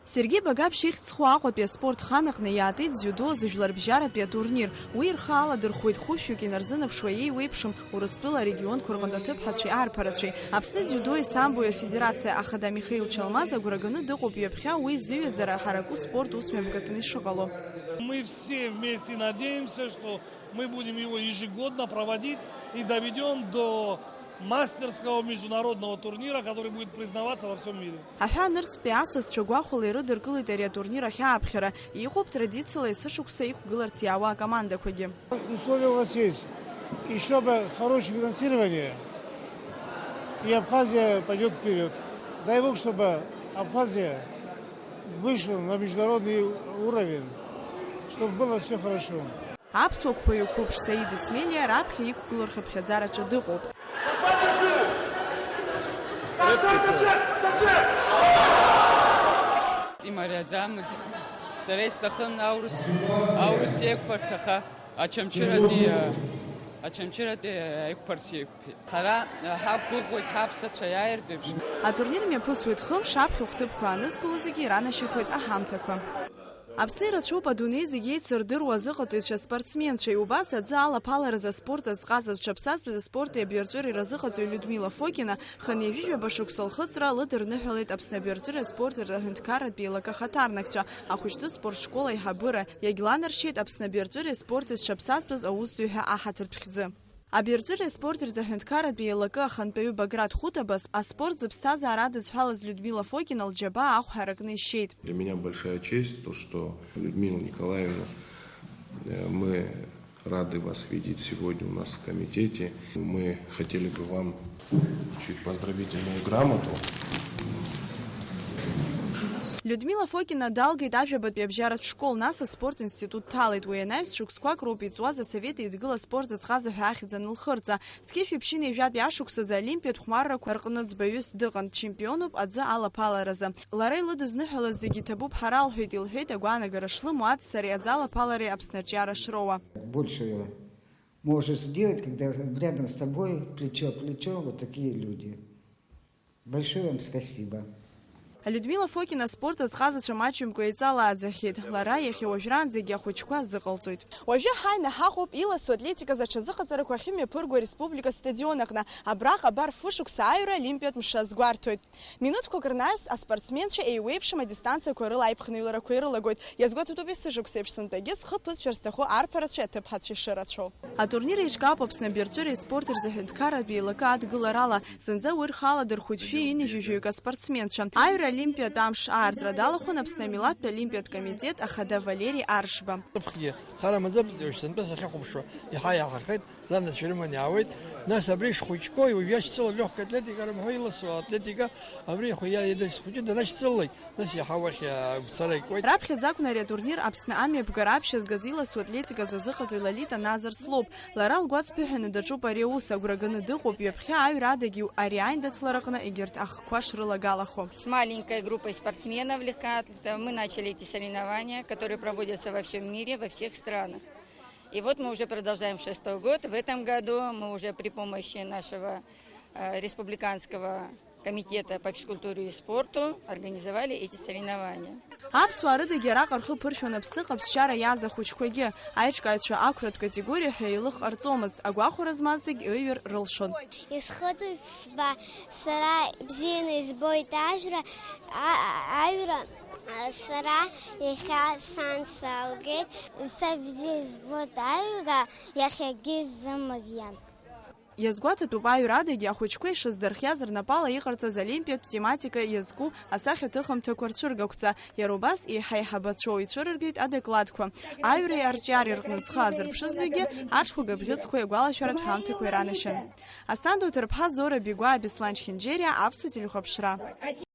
Сергей Багаб Шихцхуахопе спорт ханах неятит дзюдо зажларбжара турнир. Уирхала дырхуит хушюки нарзынов шуей вейпшим урыстыла регион Кургандатып хатши арпарачи. Апсны дзюдо и самбо федерация Ахада Михаил Чалмаза гураганы дыкуп епхя уи зыведзара хараку спорт усмебгатный шагало. Мы все вместе надеемся, что мы будем его ежегодно проводить и доведем до мастерского международного турнира, который будет признаваться во всем мире. Аханерс пиасас чугуахулы рыдыркылы терия турнира хяпхера и хоп традициялы сышукса их гылартиява команда хоги. Условия у вас есть. Еще бы хорошее финансирование, и Абхазия пойдет вперед. Дай Бог, чтобы Абхазия вышла на международный уровень, чтобы было все хорошо. Апсок пою купш Саиды Смелия рабхи и куларха пхядзара чадыгоп. Имария Дзамыз, Сарейстахан Аурус Екпарцаха, Ачамчирати Екпарсик. Хара Хабгугой Хабса Цаяердыбш. А турнир мне пусует хым шапхи ухтыбхуа нызкылузыги рано шихует ахамтаква. Апсны расшоу адуней зегьы цырдыруа зыҟаҵаҩцәа спортсменцәа иубас аӡы алаԥалара за спорт азҟаз зҽаԥсазтәыз аспорт абиарҵәыра иразыҟаҵаҩ Людмила Фокина хынҩажәижәаба шықәса лхыҵра лыдырныҳәалеит Аԥсны абиарҵәыра спорт рҳәынҭқарратә еилакы ахаҭарнакцәа ахәыҷтәы спортшкол аиҳабыра иагьланаршьеит Аԥсны абиарҵәыра спорт зҽаԥсазтәыз аусзуҩҳәа аҳаҭыртә хьӡы. Абиарҵәыра спорт рзаҳәынҭқарратә еилакы ахантәаҩы Баграт Хутабас аспорт зыԥсҭазаара дызҳәалаз Людмила Фокина лџьаба ахә ҳаракны ишьеит. Для меня большая честь то, что Людмила Николаевна, мы рады вас видеть сегодня у нас в комитете. Мы хотели бы вам вручить поздравительную грамоту. Людмила Фокина далгеит ажәабатәи абжьаратә школ, нас аспорт-институт ҭалеит. Уи анаҩс шықәсқәак роуп иҵуаз асовет еидгыла спорт азҟаза ҳәа ахьӡ анылхырҵа. Зқьышә ԥшьыни жәатәи ашықәсазы алимпиатә хәмаррақәа рҟны ӡбаҩыс дыҟан, чемпионуп аӡы алаԥаларазы. Лара илыдызныҳәалаз зегьы иҭабуп ҳара лҳәеит, илҳәеит агәаанагара шлымоу аҵсареи аӡы алаԥалареи Аԥсны арҿиара шроуа. Больше можешь сделать, когда рядом с тобой плечо к плечу вот такие люди. Большое вам спасибо. Людмила Фокина спорт азҟазацәа маҷымкәа еиҵалааӡахьеит. Лара иахьа уажәраан зегьы ахәыҷқәа азыҟалҵоит. Уажәы ҳаины ҳаҟоуп иласу атлетиказ аҽазыҟаҵарақәа ахьымҩаԥырго ареспублика стадион аҟны. Абраҟа абар фышықәса аҩра олимпиатә мшы азгәарҭоит. Минуҭқәак рнаҩс аспортсменцәа еиуеиԥшым адистанциақәа рыла аиԥхныҩларақәа ирылагоит. Иазгәаҭатәуп есышықәса еиԥш сынтәагьы схы ԥызшәар зҭаху арԥарацәеи аҭыԥҳацәеи шырацәоу. Атурнир еиҿкаауп Аԥсны абиарҵәыреи спорт рзаҳәынҭқарратә еилакы адгыларала. Зынӡа уи рхала дырхәит шәи-ини-жәижәаҩык аспортсменцәа. Аҩра олимпиатә амш аартра далахәын Аԥсны амилаҭтә олимпиатә комитет ахада Валери Аршба. Нас абри шхәыҷқәоу иуажәашьцыло легкая атлетика рымҳәо иласу атлетика абри хәҩа данашьцылоит нас иаҳа уахь агәцара икуеит. Раԥхьаӡа акәын ари атурнир Аԥсны амҩаԥгара аԥшьазгаз иласу атлетиказ азыҟаҵаҩ Лолита Назар слоуп. Лара лгәаҵԥыҳәаны даҿуп ари аус, агәра ганы дыҟоуп ҩаԥхьа аҩра адагьы ари аиндаҭлараҟны егьырҭ ахқәа шрылагалахо. С маленькой группой спортсменов легкоатлетов мы начали эти соревнования, которые проводятся во всем мире, во всех странах. И вот мы уже продолжаем 6-й год. В этом году мы уже при помощи нашего республиканского комитета по физкультуре и спорту организовали эти соревнования. Аԥсуаа рыдагьы араҟа рхы ԥыршәон Аԥсны ҟаԥсшьара иааз ахәыҷқәагьы. Аиҿкааҩцәа ақәратә категориа ҳәа еилых ҟарҵомызт. Агәахәара змаз зегь ыҩыр рылшон. Исхыҵуеит ба сара бзианы избоит аҩра. Сара иахьа сан салгеит, сабзиа избоит аҩра, иахьагьы зымариан. Иазгәаҭатәуп аҩра адагьы ахәыҷқәа ишыздырхиаз рнапала иҟарҵаз олимпиатә тематика иазку асахьаҭыхымҭақәа рцәыргақәҵа. Иара убас еиҳа-еиҳабацәоу ицәырыргеит адокладқәа. Аҩреи арҿиареи рҟны зхы азырԥшыз зегьы аҽқәа габӷьыцқәа игәалашәаратә ҳәамҭақәа иранашьан. Асҭанда уҭырԥҳа Зора Бигәаа, Беслан Чхинџьериа, Аԥсуа телехәаԥшра.